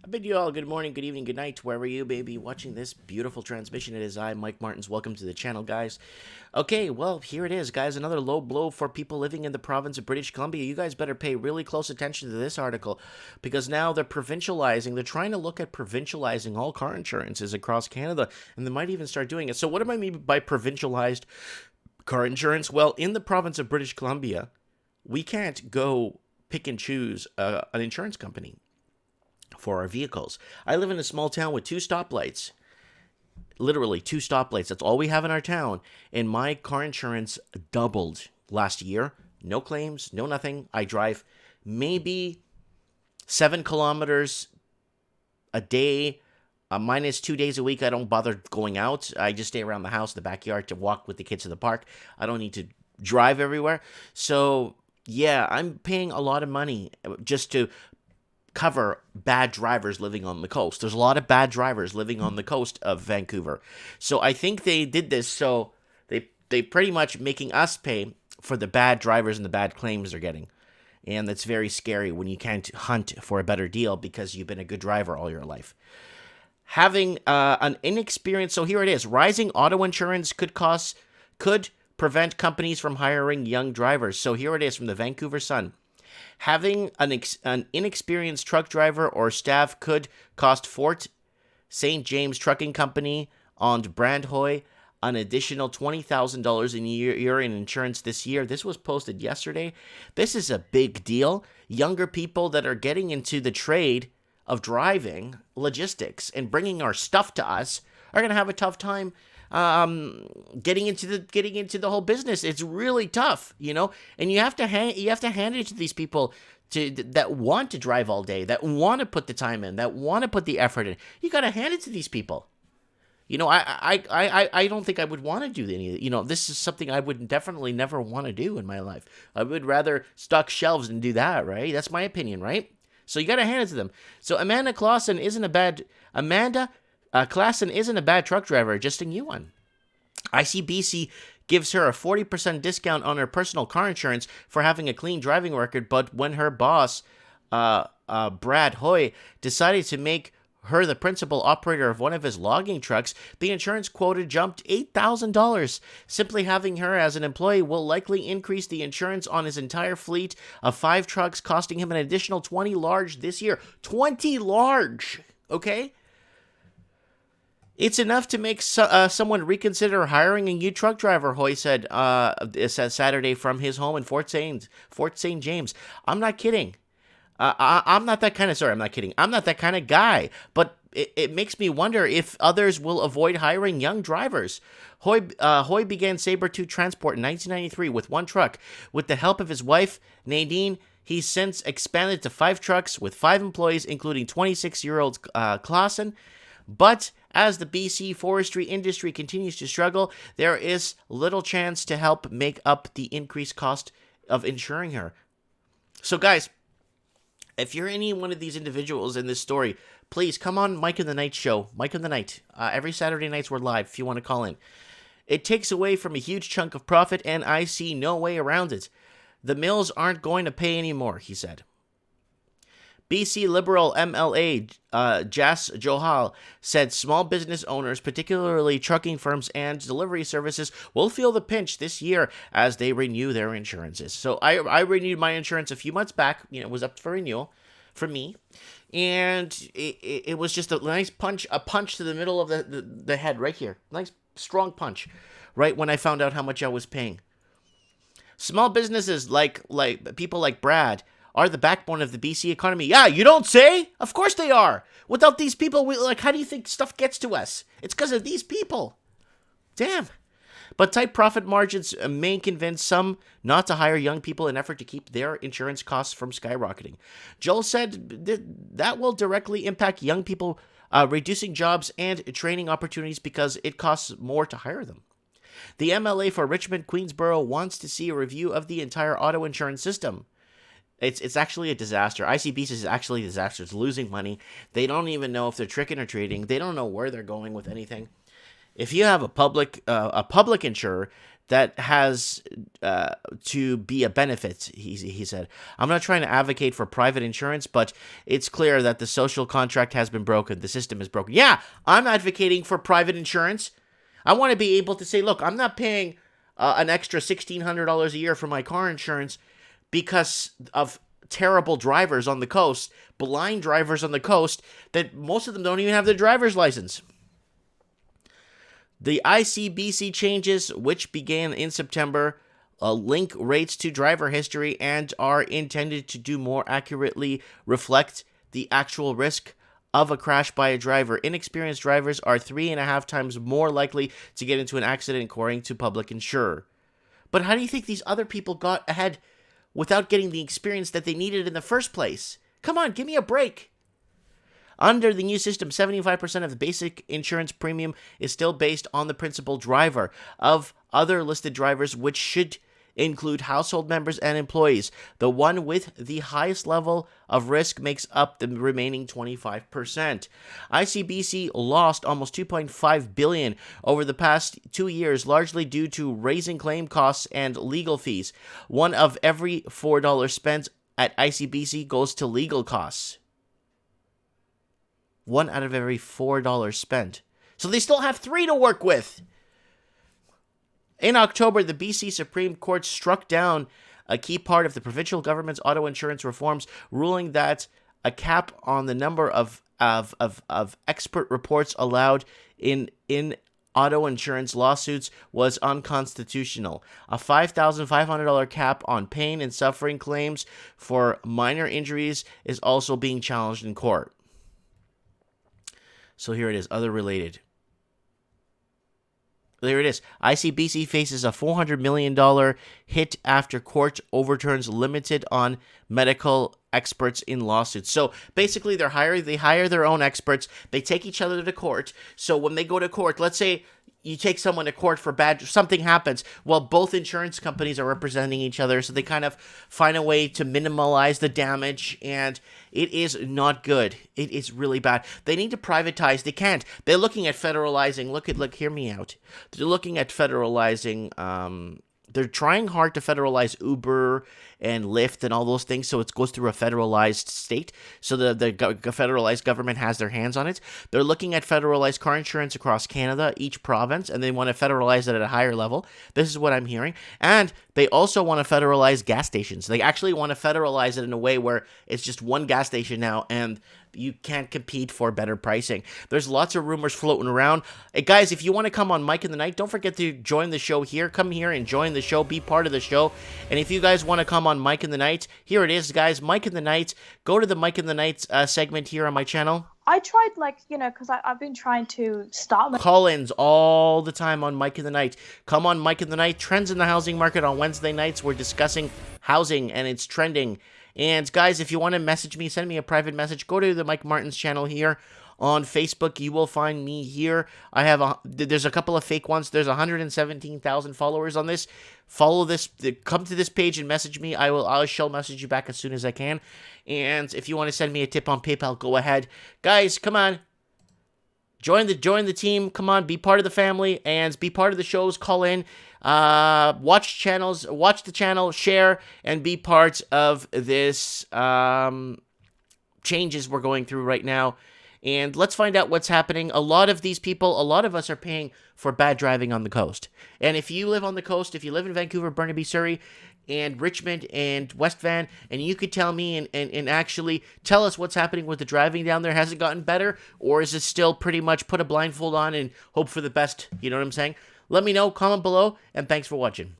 I bid you all good morning, good evening, good night, wherever you may be watching this beautiful transmission. It is I, Mike Martins. Welcome to the channel, guys. Okay, well, here it is, guys. Another low blow for people living in the province of British Columbia. You guys better pay really close attention to this article because now they're provincializing. They're trying to look at provincializing all car insurances across Canada, and they might even start doing it. So what do I mean by provincialized car insurance? Well, in the province of British Columbia, we can't go pick and choose an insurance company for our vehicles. I live in a small town with two stoplights. Literally two stoplights. That's all we have in our town. And my car insurance doubled last year. No claims, no nothing. I drive maybe 7 kilometers a day. Minus 2 days a week. I don't bother going out. I just stay around the house, the backyard, to walk with the kids to the park. I don't need to drive everywhere. So, yeah, I'm paying a lot of money just to cover bad drivers living on the coast. There's a lot of bad drivers living on the coast of Vancouver. So I think they did this so they pretty much making us pay for the bad drivers and the bad claims they're getting. And that's very scary when you can't hunt for a better deal because you've been a good driver all your life. Having an inexperienced, so here it is, rising auto insurance could prevent companies from hiring young drivers. So here it is from the Vancouver Sun. Having an inexperienced truck driver or staff could cost Fort St. James Trucking Company on Brandhoy an additional $20,000 a year in insurance this year. This was posted yesterday. This is a big deal. Younger people that are getting into the trade of driving, logistics, and bringing our stuff to us are going to have a tough time getting into the whole business. It's really tough, and you have to hand it to these people that want to drive all day, that want to put the time in, that want to put the effort in. You got to hand it to these people. I don't think I would want to do any. This is something I would definitely never want to do in my life. I would rather stock shelves and do that, right? That's my opinion, right? So you got to hand it to them. So Amanda Klassen isn't a bad truck driver, just a new one. ICBC gives her a 40% discount on her personal car insurance for having a clean driving record, but when her boss, Brad Hoy, decided to make her the principal operator of one of his logging trucks, the insurance quota jumped $8,000. Simply having her as an employee will likely increase the insurance on his entire fleet of 5 trucks, costing him an additional 20 large this year. 20 large, okay? It's enough to make someone reconsider hiring a new truck driver, Hoy said Saturday from his home in Fort St. James. I'm not kidding. I'm not that kind of, sorry, I'm not kidding. I'm not that kind of guy, but it makes me wonder if others will avoid hiring young drivers. Hoy began Sabertooth Transport in 1993 with 1 truck. With the help of his wife, Nadine, he's since expanded to 5 trucks with 5 employees, including 26-year-old Klassen. But as the BC forestry industry continues to struggle, there is little chance to help make up the increased cost of insuring her. So, guys, if you're any one of these individuals in this story, please come on Mike in the Night show. Mike in the Night. Every Saturday nights we're live if you want to call in. It takes away from a huge chunk of profit, and I see no way around it. The mills aren't going to pay anymore, he said. BC Liberal MLA Jas Johal said small business owners, particularly trucking firms and delivery services, will feel the pinch this year as they renew their insurances. So I renewed my insurance a few months back. It was up for renewal for me. And it was just a nice punch to the middle of the head right here. Nice strong punch right when I found out how much I was paying. Small businesses like people like Brad are the backbone of the BC economy. Yeah, you don't say? Of course they are. Without these people, how do you think stuff gets to us? It's because of these people. Damn. But tight profit margins may convince some not to hire young people in an effort to keep their insurance costs from skyrocketing. Joel said that will directly impact young people, reducing jobs and training opportunities because it costs more to hire them. The MLA for Richmond Queensborough wants to see a review of the entire auto insurance system. It's actually a disaster. ICBC is actually a disaster. It's losing money. They don't even know if they're tricking or treating. They don't know where they're going with anything. If you have a public insurer that has to be a benefit, he said, I'm not trying to advocate for private insurance, but it's clear that the social contract has been broken. The system is broken. Yeah, I'm advocating for private insurance. I want to be able to say, look, I'm not paying an extra $1,600 a year for my car insurance because of terrible drivers on the coast, blind drivers on the coast, that most of them don't even have their driver's license. The ICBC changes, which began in September, link rates to driver history and are intended to do more accurately reflect the actual risk of a crash by a driver. Inexperienced drivers are 3.5 times more likely to get into an accident, according to public insurer. But how do you think these other people got ahead without getting the experience that they needed in the first place? Come on, give me a break. Under the new system, 75% of the basic insurance premium is still based on the principal driver. Of other listed drivers, which should include household members and employees, the one with the highest level of risk makes up the remaining 25%. ICBC lost almost $2.5 billion over the past 2 years, largely due to raising claim costs and legal fees. One of every $4 spent at ICBC goes to legal costs. 1 out of every $4 spent. So they still have 3 to work with. In October, the BC Supreme Court struck down a key part of the provincial government's auto insurance reforms, ruling that a cap on the number of expert reports allowed in auto insurance lawsuits was unconstitutional. A $5,500 cap on pain and suffering claims for minor injuries is also being challenged in court. So here it is, other related. There it is. ICBC faces a $400 million hit after court overturns limited on medical experts in lawsuits. So basically they hire their own experts. They take each other to court. So when they go to court, let's say you take someone to court for something happens. Well, both insurance companies are representing each other, so they kind of find a way to minimize the damage, and it is not good. It is really bad. They need to privatize. They can't. They're looking at federalizing. Look, hear me out. They're looking at federalizing. They're trying hard to federalize Uber and Lyft and all those things, so it goes through a federalized state, so the federalized government has their hands on it. They're looking at federalized car insurance across Canada, each province, and they want to federalize it at a higher level. This is what I'm hearing. And they also want to federalize gas stations. They actually want to federalize it in a way where it's just one gas station now, and you can't compete for better pricing. There's lots of rumors floating around. Hey, guys, if you want to come on Mike in the Night, don't forget to join the show here. Come here and join the show. Be part of the show. And if you guys want to come on Mike in the Night, here it is, guys. Mike in the Night. Go to the Mike in the Night segment here on my channel. I tried, because I've been trying to start my call-ins all the time on Mike in the Night. Come on Mike in the Night. Trends in the housing market on Wednesday nights. We're discussing housing and it's trending. And guys, if you want to message me, send me a private message. Go to the Mike Martins channel here on Facebook. You will find me here. There's a couple of fake ones. There's 117,000 followers on this. Follow this. Come to this page and message me. I shall message you back as soon as I can. And if you want to send me a tip on PayPal, go ahead. Guys, come on. Join the team. Come on, be part of the family and be part of the shows. Call in. Watch the channel, share, and be part of this changes we're going through right now. And let's find out what's happening. A lot of us are paying for bad driving on the coast. And if you live on the coast, if you live in Vancouver, Burnaby, Surrey, and Richmond and West Van, and you could tell me and actually tell us what's happening with the driving down there. Has it gotten better, or is it still pretty much put a blindfold on and hope for the best? You know what I'm saying? Let me know, comment below, and thanks for watching.